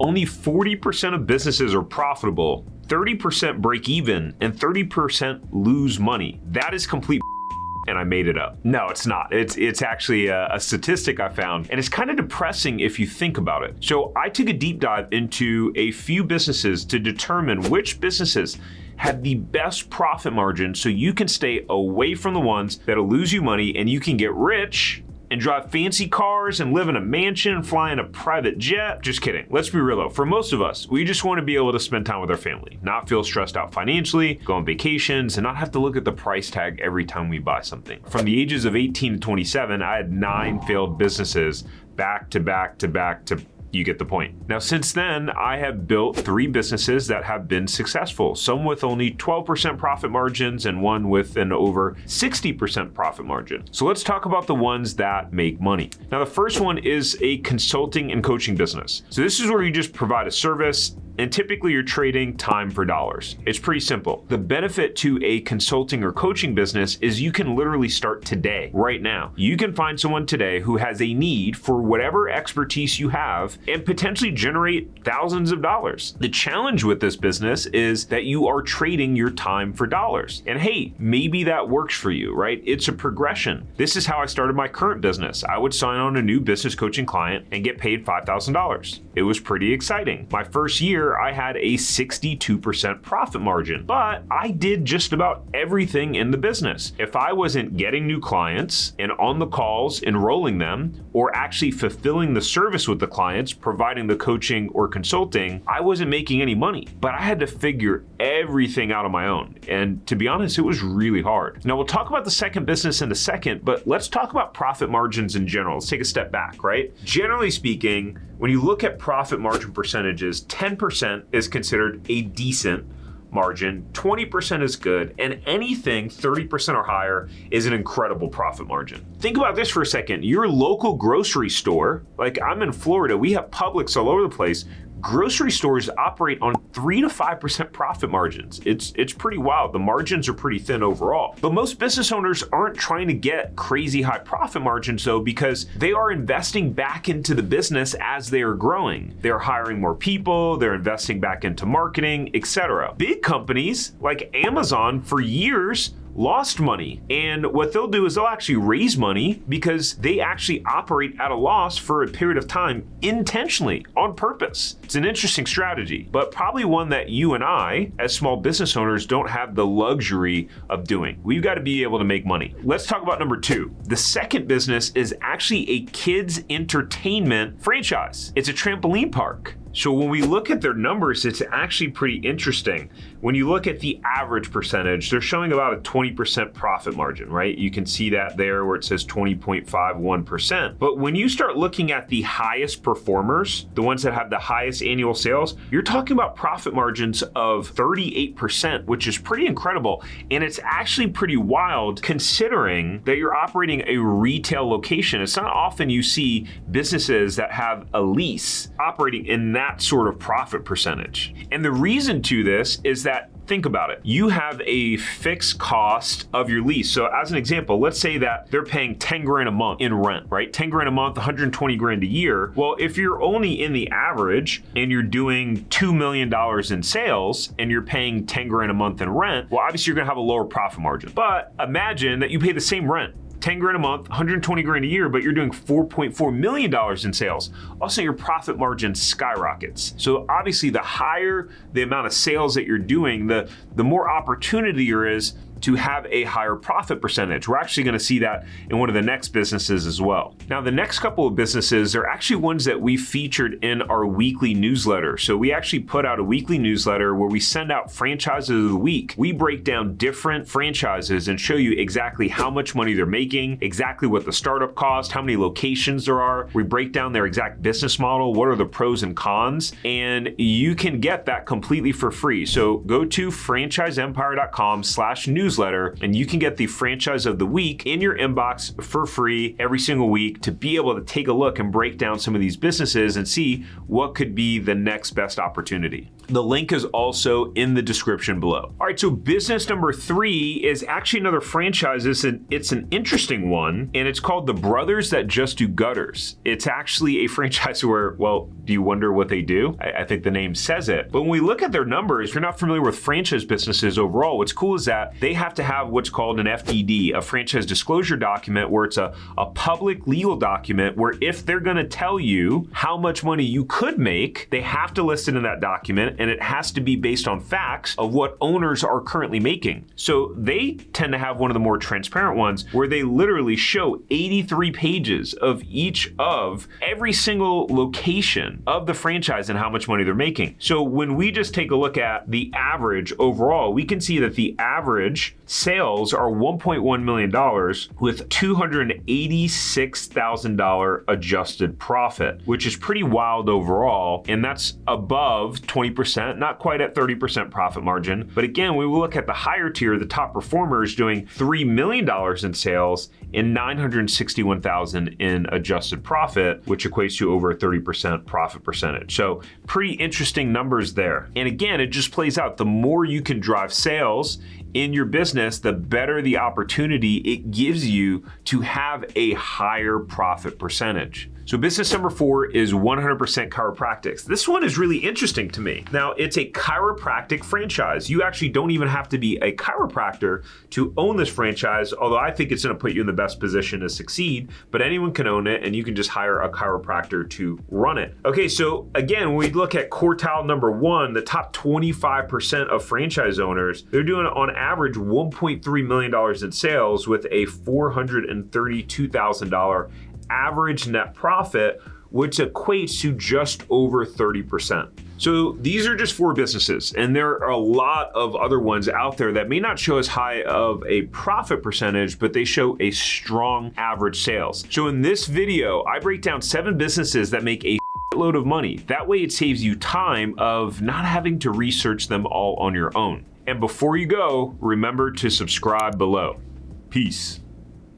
only 40% of businesses are profitable, 30% break even, and 30% lose money. That is complete and I made it up. No, it's not. It's actually a statistic I found, and it's kind of depressing if you think about it. So I took a deep dive into a few businesses to determine which businesses have the best profit margin so you can stay away from the ones that'll lose you money and you can get rich and drive fancy cars and live in a mansion and fly in a private jet. Just kidding. Let's be real though. For most of us, we just want to be able to spend time with our family, not feel stressed out financially, go on vacations, and not have to look at the price tag every time we buy something. From the ages of 18 to 27, I had 9 failed businesses back to back to back to you get the point. Now, since then, I have built 3 businesses that have been successful, some with only 12% profit margins and one with an over 60% profit margin. So let's talk about the ones that make money. Now, the first one is a consulting and coaching business. So this is where you just provide a service, and typically you're trading time for dollars. It's pretty simple. The benefit to a consulting or coaching business is you can literally start today, right now. You can find someone today who has a need for whatever expertise you have and potentially generate thousands of dollars. The challenge with this business is that you are trading your time for dollars. And hey, maybe that works for you, right? It's a progression. This is how I started my current business. I would sign on a new business coaching client and get paid $5,000. It was pretty exciting. My first year, I had a 62% profit margin, but I did just about everything in the business. If I wasn't getting new clients and on the calls, enrolling them, or actually fulfilling the service with the clients, providing the coaching or consulting, I wasn't making any money. But I had to figure everything out on my own. And to be honest, it was really hard. Now we'll talk about the second business in a second, but let's talk about profit margins in general. Let's take a step back, right? Generally speaking, when you look at profit margin percentages, 10% is considered a decent margin, 20% is good, and anything 30% or higher is an incredible profit margin. Think about this for a second. Your local grocery store, like I'm in Florida, we have Publix all over the place. Grocery stores operate on 3 to 5% profit margins. It's pretty wild. The margins are pretty thin overall. But most business owners aren't trying to get crazy high profit margins though, because they are investing back into the business as they are growing. They're hiring more people, they're investing back into marketing, etc. Big companies like Amazon for years lost money. And what they'll do is they'll actually raise money because they actually operate at a loss for a period of time intentionally, on purpose. It's an interesting strategy, but probably one that you and I, as small business owners, don't have the luxury of doing. We've got to be able to make money. Let's talk about number 2. The second business is actually a kids entertainment franchise. It's a trampoline park. So when we look at their numbers, it's actually pretty interesting. When you look at the average percentage, they're showing about a 20% profit margin, right? You can see that there where it says 20.51%. But when you start looking at the highest performers, the ones that have the highest annual sales, you're talking about profit margins of 38%, which is pretty incredible. And it's actually pretty wild considering that you're operating a retail location. It's not often you see businesses that have a lease operating in that sort of profit percentage. And the reason to this is that, think about it, you have a fixed cost of your lease. So as an example, let's say that they're paying 10 grand a month in rent, right? 10 grand a month, 120 grand a year. Well, if you're only in the average and you're doing $2 million in sales and you're paying 10 grand a month in rent, well, obviously you're gonna have a lower profit margin. But imagine that you pay the same rent, 10 grand a month, 120 grand a year, but you're doing $4.4 million in sales. Also, your profit margin skyrockets. So obviously the higher the amount of sales that you're doing, the more opportunity there is to have a higher profit percentage. We're actually gonna see that in one of the next businesses as well. Now, the next couple of businesses are actually ones that we featured in our weekly newsletter. So we actually put out a weekly newsletter where we send out franchises of the week. We break down different franchises and show you exactly how much money they're making, exactly what the startup cost, how many locations there are. We break down their exact business model, what are the pros and cons, and you can get that completely for free. So go to franchiseempire.com/newsletter and you can get the franchise of the week in your inbox for free every single week to be able to take a look and break down some of these businesses and see what could be the next best opportunity. The link is also in the description below. All right, so business number 3 is actually another franchise. It's an interesting one, and it's called The Brothers That Just Do Gutters. It's actually a franchise where, well, do you wonder what they do? I think the name says it. But when we look at their numbers, if you're not familiar with franchise businesses overall, what's cool is that they have to have what's called an FDD, a franchise disclosure document, where it's a public legal document where if they're gonna tell you how much money you could make, they have to list it in that document, and it has to be based on facts of what owners are currently making. So they tend to have one of the more transparent ones where they literally show 83 pages of every single location of the franchise and how much money they're making. So when we just take a look at the average overall, we can see that the average sales are $1.1 million with $286,000 adjusted profit, which is pretty wild overall. And that's above 20%, not quite at 30% profit margin. But again, we will look at the higher tier, the top performers doing $3 million in sales and $961,000 in adjusted profit, which equates to over a 30% profit percentage. So pretty interesting numbers there. And again, it just plays out. The more you can drive sales in your business, the better the opportunity it gives you to have a higher profit percentage. So business number 4 is 100% Chiropractics. This one is really interesting to me. Now, it's a chiropractic franchise. You actually don't even have to be a chiropractor to own this franchise, although I think it's gonna put you in the best position to succeed, but anyone can own it, and you can just hire a chiropractor to run it. Okay, so again, when we look at quartile number 1, the top 25% of franchise owners, they're doing on average $1.3 million in sales with a $432,000 average net profit, which equates to just over 30%. So these are just 4 businesses, and there are a lot of other ones out there that may not show as high of a profit percentage, but they show a strong average sales. So in this video, I break down 7 businesses that make a load of money. That way it saves you time of not having to research them all on your own. And before you go, remember to subscribe below. Peace.